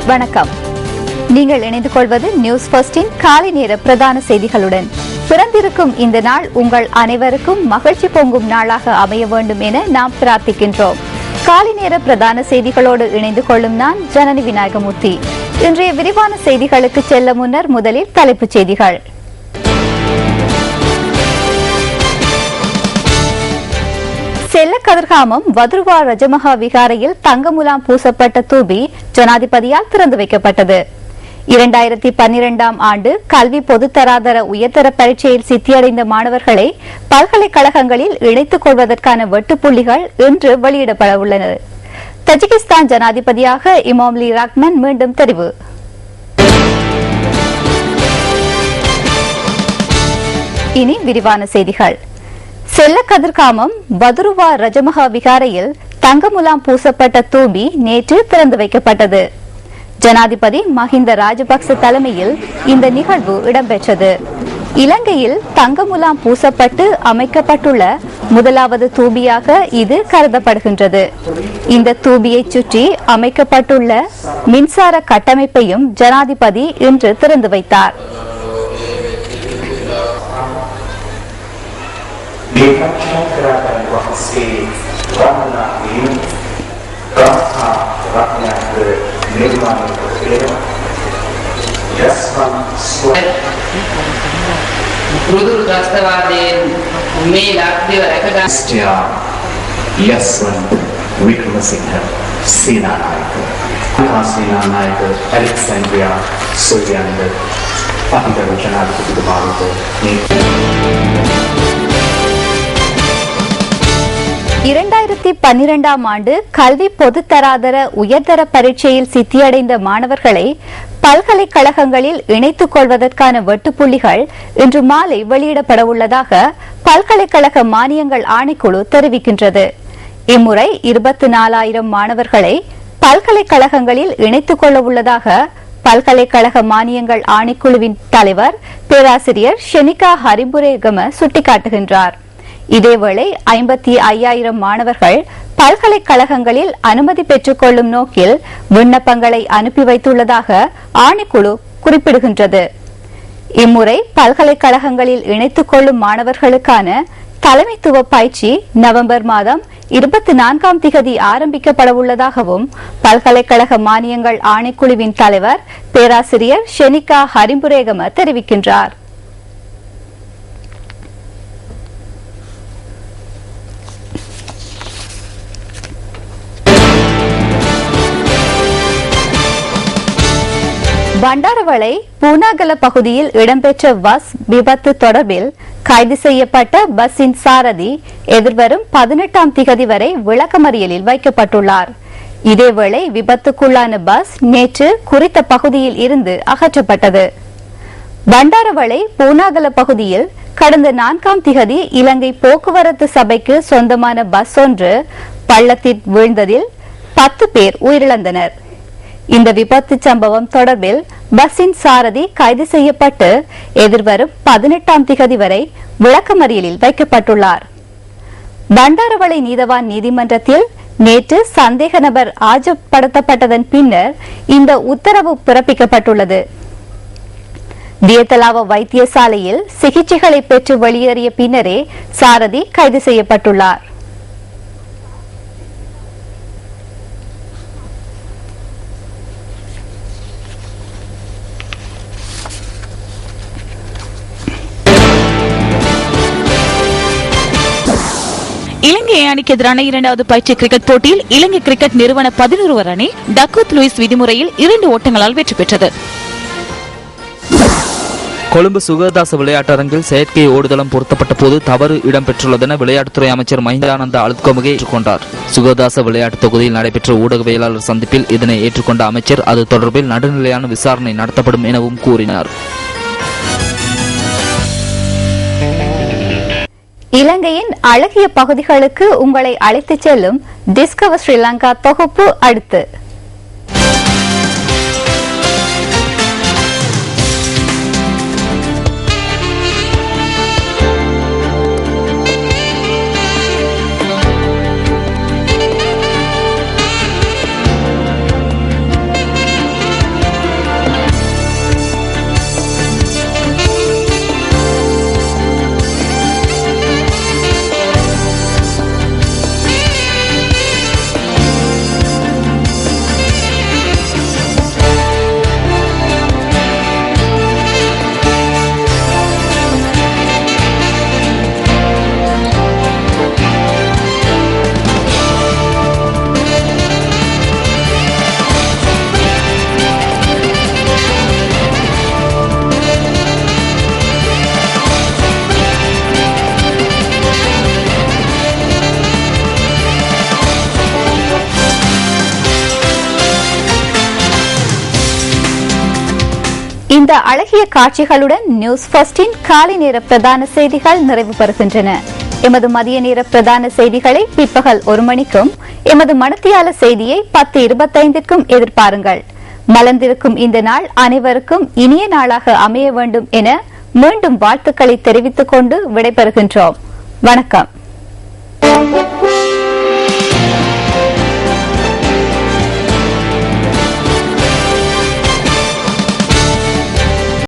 வணக்கம். நீங்கள் இணைந்து கொள்வது நியூஸ் ஃபர்ஸ்டின் காலை நேர பிரதான செய்திகளுடன். பிறந்திருக்கும் இந்த நாள் உங்கள் அனைவருக்கும் மகிழ்ச்சி பொங்கும் நாளாக அமைய வேண்டும் என நாம் பிரார்த்திக்கின்றோம். காலை நேர பிரதான செய்திகளோடு இணைந்து கொள்ளும் நான் ஜனனி விநாயகமூர்த்தி. இன்றைய விரிவான செய்திகளுக்கு செல்ல முன்னர் முதலில் தலைப்புச் செய்திகள். செல்லக்கதிர்காமம் வதுருவா ரஜமகா விகாரையில் தங்கமுலாம் பூசப்பட்ட தூபி ஜனாதிபதியால் திறந்து வைக்கப்பட்டது. 2012ஆம் ஆண்டு கல்வி பொதுத்தராதர உயர்தர பரீட்சையில் சித்தியடைந்த மாணவர்களை பல்கலைக்கழகங்களில் இணைத்துக் கொள்வதற்கான வெட்டுப்புள்ளிகள் இன்று வெளியிடப்பட உள்ளன. தஜிகிஸ்தான் ஜனாதிபதியாக இமாம்லி ரஹ்மான் மீண்டும் தெரிவு. இனி விரிவான செய்திகள். செல்லக்கதிர்காமம் வதுருவா ரஜமகா விகாரையில் தங்கமுலாம் பூசப்பட்ட தூபி நேற்று திறந்து வைக்கப்பட்டது. ஜனாதிபதி மஹிந்த ராஜபக்ச தலைமையில் இந்த நிகழ்வு இடம்பெற்றது. இலங்கையில் தங்கமுலாம் பூசப்பட்டு அமைக்கப்பட்டுள்ள முதலாவது தூபியாக இது கருதப்படுகின்றது. இந்த தூபியை சுற்றி அமைக்கப்பட்டுள்ள மின்சார கட்டமைப்பையும் ஜனாதிபதி இன்று திறந்து வைத்தார். Alexandria Soyander Pahidaru Janadipati Bharat 2012ஆம் ஆண்டு கல்வி பொதுத்தராதர உயர்தர பரீட்சையில் சித்தியடைந்த மாணவர்களை பல்கலைக்கழகங்களில் இணைத்துக் கொள்வதற்கான வெட்டுப்புள்ளிகள் இன்று மாலை வெளியிடப்பட உள்ளதாக பல்கலைக்கழக மானியங்கள் ஆணைக்குழு தெரிவிக்கின்றது. இம்முறை 24,000 மாணவர்களை பல்கலைக்கழகங்களில் இணைத்துக் கொள்ள உள்ளதாக பல்கலைக்கழக மானியங்கள் ஆணைக்குழுவின் தலைவர் பேராசிரியர் ஷெனிகா ஹரிபுரேகம சுட்டிக்காட்டுகின்றார். இதேவேளை 55,000 மாணவர்கள் பல்கலைக்கழகங்களில் அனுமதி பெற்றுக் கொள்ளும் நோக்கில் விண்ணப்பங்களை அனுப்பி வைத்துள்ளதாக ஆணைக்குழு குறிப்பிடுகின்றது. இம்முறை பல்கலைக்கழகங்களில் இணைத்துக் கொள்ளும் மாணவர்களுக்கான தலைமைத்துவ பயிற்சி நவம்பர் மாதம் 24ஆம் திகதி ஆரம்பிக்கப்பட உள்ளதாகவும் பல்கலைக்கழக மானியங்கள் ஆணைக்குழுவின் தலைவர் பேராசிரியர் ஷெனிகா ஹரிபுரேகம தெரிவிக்கின்றார். பண்டாரவளை பூனாகல பகுதியில் இடம்பெற்ற பஸ் விபத்து தொடர்பில் கைது செய்யப்பட்ட பஸ்ஸின் சாரதி எதிர்வரும் 18ஆம் திகதி வரை விளக்கமறியலில் வைக்கப்பட்டுள்ளார். இதேவேளை விபத்துக்குள்ளான பஸ் நேற்று குறித்த பகுதியில் இருந்து அகற்றப்பட்டது. பண்டாரவளை பூனாகல பகுதியில் கடந்த 4ஆம் திகதி இலங்கை போக்குவரத்து சபைக்கு சொந்தமான பஸ் ஒன்று பள்ளத்தில் வீழ்ந்ததில் 10 பேர் உயிரிழந்தனர். இந்த விபத்து சம்பவம் தொடர்பில் பஸ்ஸின் சாரதி கைது செய்யப்பட்டு எதிர்வரும் 18ஆம் திகதி வரை விளக்கமறியலில் வைக்கப்பட்டுள்ளார். பண்டாரவளை நீதவான் நீதிமன்றத்தில் நேற்று சந்தேக நபர் ஆஜர்படுத்தப்பட்டதன் பின்னர் இந்த உத்தரவு பிறப்பிக்கப்பட்டுள்ளது. தியத்தலாவ வைத்தியசாலையில் சிகிச்சைகளை பெற்று வெளியேறிய பின்னரே சாரதி கைது செய்யப்பட்டுள்ளார். இலங்கை அணிக்கு எதிரான 2வது பயிற்சி கிரிக்கெட் போட்டியில் இலங்கை கிரிக்கெட் நிறுவன 11 அணி டக்வர்த் லூயிஸ் விதிமுறையில் 2 ஓட்டங்களால் வெற்றி பெற்றது. கொழும்பு சுகதாச விளையாட்டரங்கில் செயற்கை ஓடுதளம் பொருத்தப்பட்ட போது தவறு இடம்பெற்றுள்ளதென விளையாட்டுத்துறை அமைச்சர் மஹிந்தானந்த அழுத்கமுகே ஏற்றுக்கொண்டார். சுகதாச விளையாட்டு தொகுதியில் நடைபெற்ற ஊடகவியலாளர் சந்திப்பில் இதனை ஏற்றுக்கொண்ட அமைச்சர் அது தொடர்பில் நடுநிலையான விசாரணை நடத்தப்படும் எனவும் கூறினார். இலங்கையின் அழகிய பகுதிகளுக்கு உங்களை அழைத்துச் செல்லும் டிஸ்கவர் ஸ்ரீலங்கா தொகுப்பு அடுத்து. இந்த அழகிய காட்சிகளுடன் நியூஸ் ஃபர்ஸ்டின் காலை நேர பிரதான செய்திகள் நிறைவு பெறுகின்றன. எமது மதிய நேர பிரதான செய்திகளை பிற்பகல் 1 மணிக்கும், எமது மணித்தியால செய்தியை 10:25க்கும் எதிர்பாருங்கள். மலர்ந்திருக்கும் இந்த நாள் அனைவருக்கும் இனிய நாளாக அமைய வேண்டும் என மீண்டும் வாழ்த்துக்களை தெரிவித்துக் கொண்டு விடைபெறுகின்றோம். வணக்கம்.